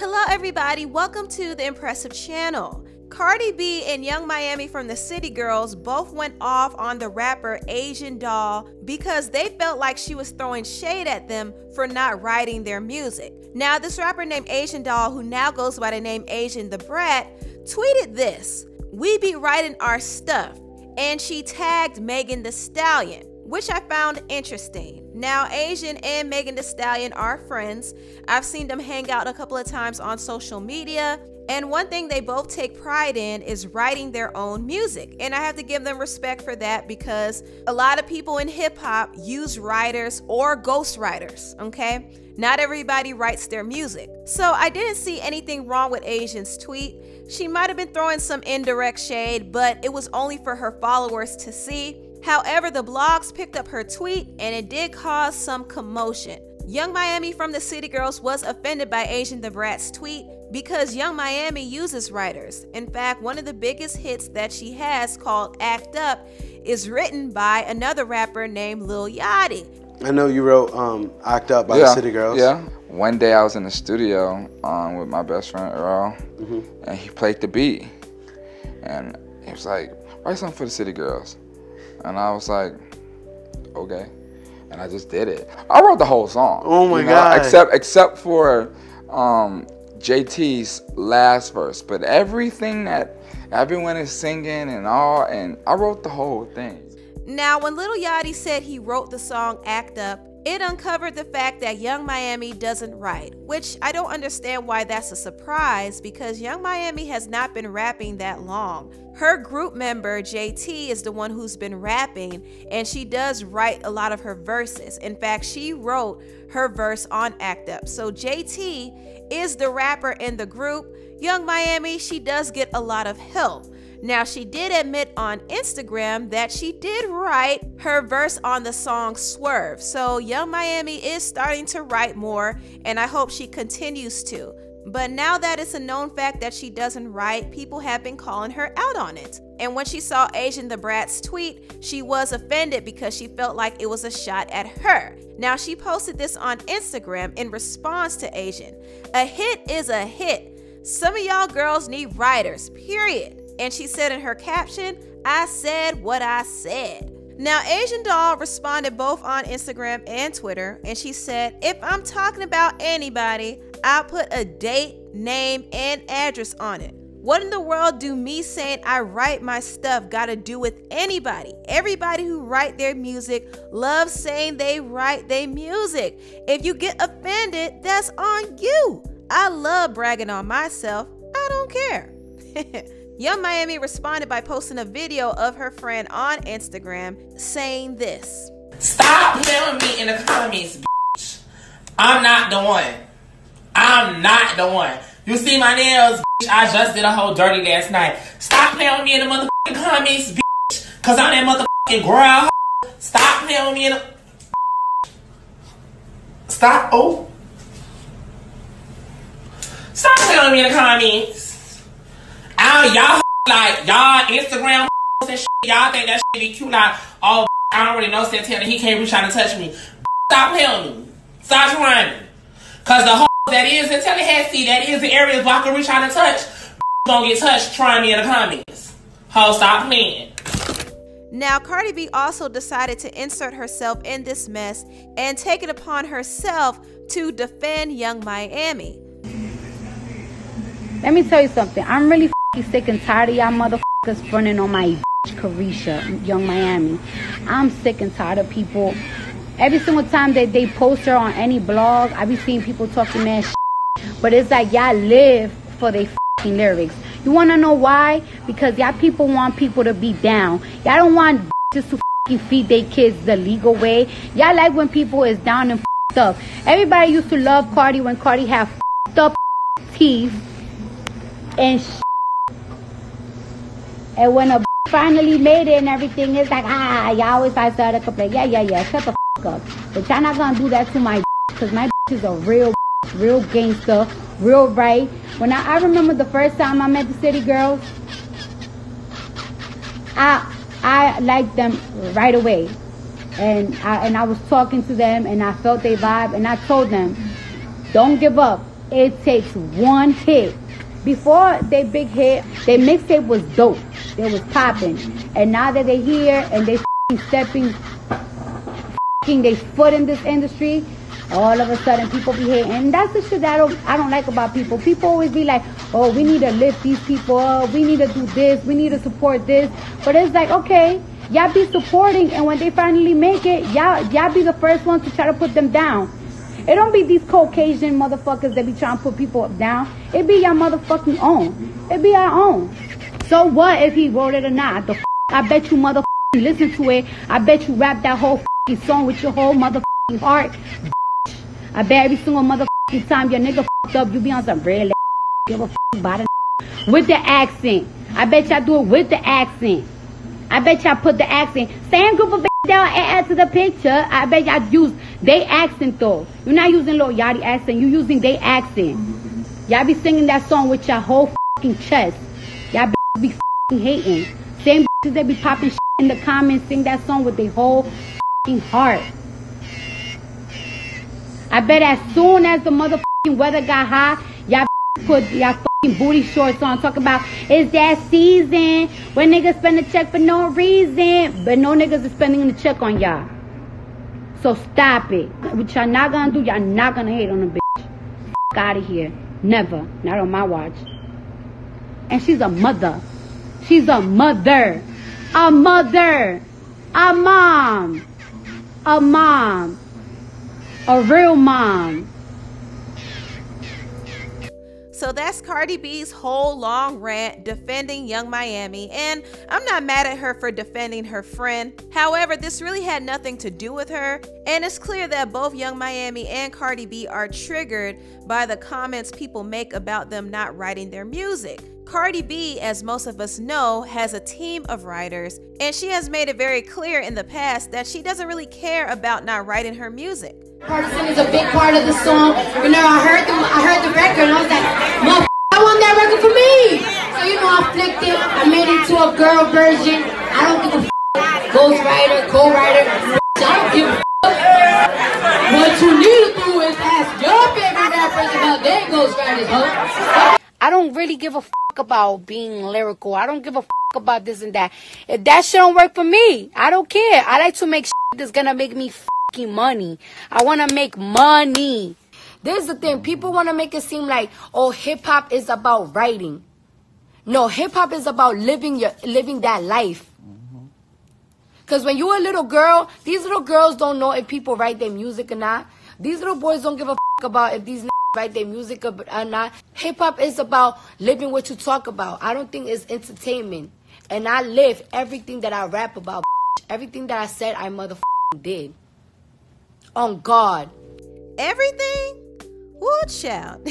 Hello everybody, welcome to the Empressive channel. Cardi B and Young Miami from the City Girls both went off on the rapper Asian Da because they felt like she was throwing shade at them for not writing their music. Now this rapper named Asian Da, who now goes by the name Asian Da Brat, tweeted this: "We be writing our stuff," and she tagged Megan Thee Stallion, which I found interesting. Now, Asian and Megan Thee Stallion are friends. I've seen them hang out a couple of times on social media, and one thing they both take pride in is writing their own music. And I have to give them respect for that because a lot of people in hip-hop use writers or ghostwriters, okay? Not everybody writes their music. So I didn't see anything wrong with Asian's tweet. She might have been throwing some indirect shade, but it was only for her followers to see. However, the blogs picked up her tweet and it did cause some commotion. Young Miami from the City Girls was offended by Asian Da Brat's tweet because Young Miami uses writers. In fact, one of the biggest hits that she has, called Act Up, is written by another rapper named Lil Yachty. I know you wrote Act Up by the City Girls. Yeah. One day I was in the studio with my best friend Earl, and he played the beat. And he was like, "Write something for the City Girls." And I was like, okay. And I just did it. I wrote the whole song. Oh my God. Except for JT's last verse. But everything that everyone is singing and all, and I wrote the whole thing. Now, when Lil Yachty said he wrote the song Act Up, it uncovered the fact that Young Miami doesn't write, which I don't understand why that's a surprise because Young Miami has not been rapping that long. Her group member, JT, is the one who's been rapping, and she does write a lot of her verses. In fact, she wrote her verse on Act Up. So JT is the rapper in the group. Young Miami, she does get a lot of help. Now, she did admit on Instagram that she did write her verse on the song Swerve. So Young Miami is starting to write more, and I hope she continues to. But now that it's a known fact that she doesn't write, people have been calling her out on it. And when she saw Asian Da Brat's tweet, she was offended because she felt like it was a shot at her. Now, she posted this on Instagram in response to Asian. "A hit is a hit. Some of y'all girls need writers, period." And she said in her caption, "I said what I said." Now, Asian Doll responded both on Instagram and Twitter, and she said, "If I'm talking about anybody, I'll put a date, name, and address on it. What in the world do me saying I write my stuff got to do with anybody? Everybody who write their music loves saying they write their music. If you get offended, that's on you. I love bragging on myself. I don't care." Young Miami responded by posting a video of her friend on Instagram saying this: "Stop playing with me in the comments, bitch. I'm not the one. I'm not the one. You see my nails, bitch? I just did a whole dirty last night. Stop playing with me in the motherfucking comments, bitch. Cause I'm that motherfucking girl. Stop playing with me in the... Stop. Oh. Stop playing with me in the comments. Y'all like, y'all Instagram and shit, y'all think that shit be cute, like, oh, I don't really know Santana, he can't reach out and touch me. Stop playing with me. Stop trying me. Cause the that is in Tallahassee, that is the areas where I can reach out and touch, gonna get touched trying me in the comments. Ho, stop playing. Now, Cardi B also decided to insert herself in this mess and take it upon herself to defend Young Miami. Let me tell you something. I'm really sick and tired of y'all motherfuckers fronting on my Carisha, Young Miami. I'm sick and tired of people. Every single time that they post her on any blog, I be seeing people talking that shit. But it's like y'all live for their fucking lyrics. You wanna know why? Because y'all people want people to be down. Y'all don't want just to fucking feed their kids the legal way. Y'all like when people is down and up. Everybody used to love Cardi when Cardi had up teeth and and when a finally made it and everything, it's like, y'all always try to complain. Yeah, shut the up. But y'all not gonna do that to my because my is a real gangster, real right. When I remember the first time I met the City Girls, I liked them right away. And I was talking to them and I felt their vibe and I told them, don't give up. It takes one hit. Before they big hit, their mixtape was dope. It was popping. And now that they're here and they stepping their foot in this industry, all of a sudden people be hating. And that's the shit that I don't like about people. People always be like, oh, we need to lift these people up. We need to do this. We need to support this. But it's like, okay, y'all be supporting, and when they finally make it, y'all be the first ones to try to put them down. It don't be these Caucasian motherfuckers that be trying to put people down. It be your motherfucking own. It be our own. So what if he wrote it or not? I bet you motherfucking listen to it. I bet you rap that whole song with your whole motherfucking heart. I bet every single motherfucking time your nigga up, you be on some real give a about it with the accent. I bet y'all do it with the accent. I bet y'all put the accent. Same group of down and add to the picture. I bet y'all use they accent though. You're not using Lil Yachty accent. You using they accent. Y'all be singing that song with your whole fucking chest. Y'all be fucking hating. Same bitches that be popping shit in the comments, sing that song with their whole fucking heart. I bet as soon as the motherfucking weather got hot, y'all put y'all fucking booty shorts on, talk about it's that season when niggas spend a check for no reason, but no niggas is spending the check on y'all. So stop it. What y'all not gonna do, y'all not gonna hate on a bitch. Fuck out of here. Never. Not on my watch. And she's a mother. She's a mother. A mother. A mom. A mom. A real mom. So that's Cardi B's whole long rant defending Young Miami, and I'm not mad at her for defending her friend. However, this really had nothing to do with her, and it's clear that both Young Miami and Cardi B are triggered by the comments people make about them not writing their music. Cardi B, as most of us know, has a team of writers, and she has made it very clear in the past that she doesn't really care about not writing her music. Partisan is a big part of the song. You know, I heard the record and I was like, I want that record for me. So you know, I flicked it. I made it to a girl version. I don't give a ghostwriter, co-writer. I don't give a What you need to do is ask your favorite rappers about their ghostwriters, huh? I don't really give a about being lyrical. I don't give a about this and that. If that shit don't work for me, I don't care. I like to make shit that's gonna make me money. I want to make money. This is the thing. People want to make it seem like, oh, hip-hop is about writing. No, hip-hop is about living that life. Because when you're a little girl, these little girls don't know if people write their music or not. These little boys don't give a about if these write their music or not. Hip-hop is about living what you talk about. I don't think it's entertainment. And I live everything that I rap about. Everything that I said, I motherfucking did. On God. Everything? Woo, child.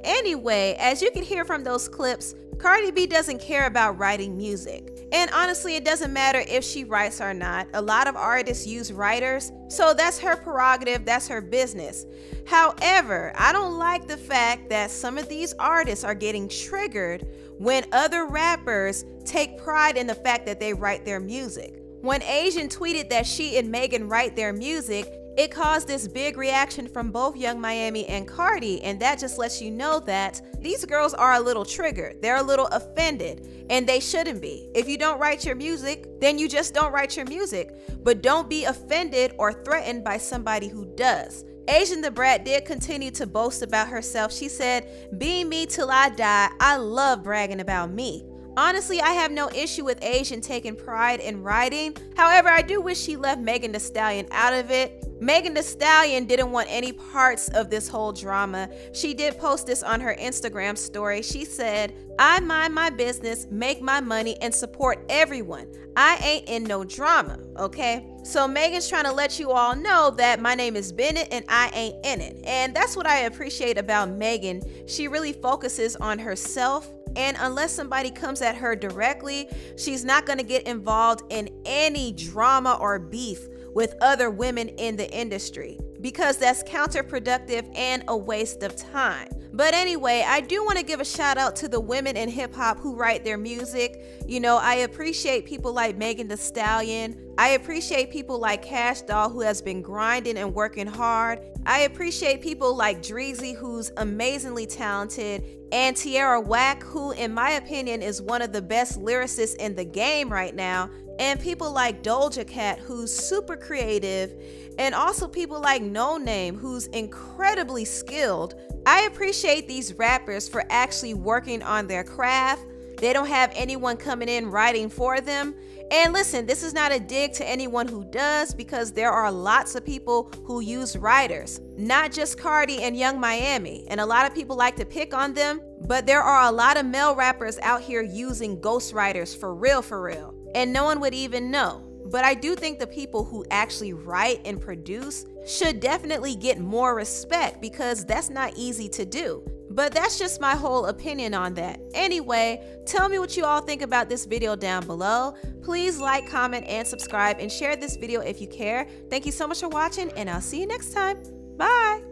Anyway, as you can hear from those clips, Cardi B doesn't care about writing music. And honestly, it doesn't matter if she writes or not. A lot of artists use writers, so that's her prerogative, that's her business. However, I don't like the fact that some of these artists are getting triggered when other rappers take pride in the fact that they write their music. When Asian tweeted that she and Megan write their music, it caused this big reaction from both Young Miami and Cardi, and that just lets you know that these girls are a little triggered. They're a little offended, and they shouldn't be. If you don't write your music, then you just don't write your music. But don't be offended or threatened by somebody who does. Asian Da Brat did continue to boast about herself. She said, "Being me till I die, I love bragging about me." Honestly, I have no issue with Asian taking pride in writing. However, I do wish she left Megan Thee Stallion out of it. Megan Thee Stallion didn't want any parts of this whole drama. She did post this on her Instagram story. She said, "I mind my business, make my money, and support everyone. I ain't in no drama," okay? So Megan's trying to let you all know that my name is Bennett and I ain't in it. And that's what I appreciate about Megan. She really focuses on herself. And unless somebody comes at her directly, she's not going to get involved in any drama or beef with other women in the industry, because that's counterproductive and a waste of time. But anyway, I do want to give a shout out to the women in hip hop who write their music. You know, I appreciate people like Megan Thee Stallion, I appreciate people like Cash Doll, who has been grinding and working hard. I appreciate people like Dreezy, who's amazingly talented, and Tierra Whack, who in my opinion is one of the best lyricists in the game right now, and people like Doja Cat, who's super creative, and also people like No Name, who's incredibly skilled. I appreciate these rappers for actually working on their craft. They don't have anyone coming in writing for them. And listen, this is not a dig to anyone who does, because there are lots of people who use writers, not just Cardi and Young Miami. And a lot of people like to pick on them, but there are a lot of male rappers out here using ghostwriters for real. And no one would even know. But I do think the people who actually write and produce should definitely get more respect, because that's not easy to do. But that's just my whole opinion on that. Anyway, tell me what you all think about this video down below. Please like, comment, and subscribe, and share this video if you care. Thank you so much for watching, and I'll see you next time. Bye!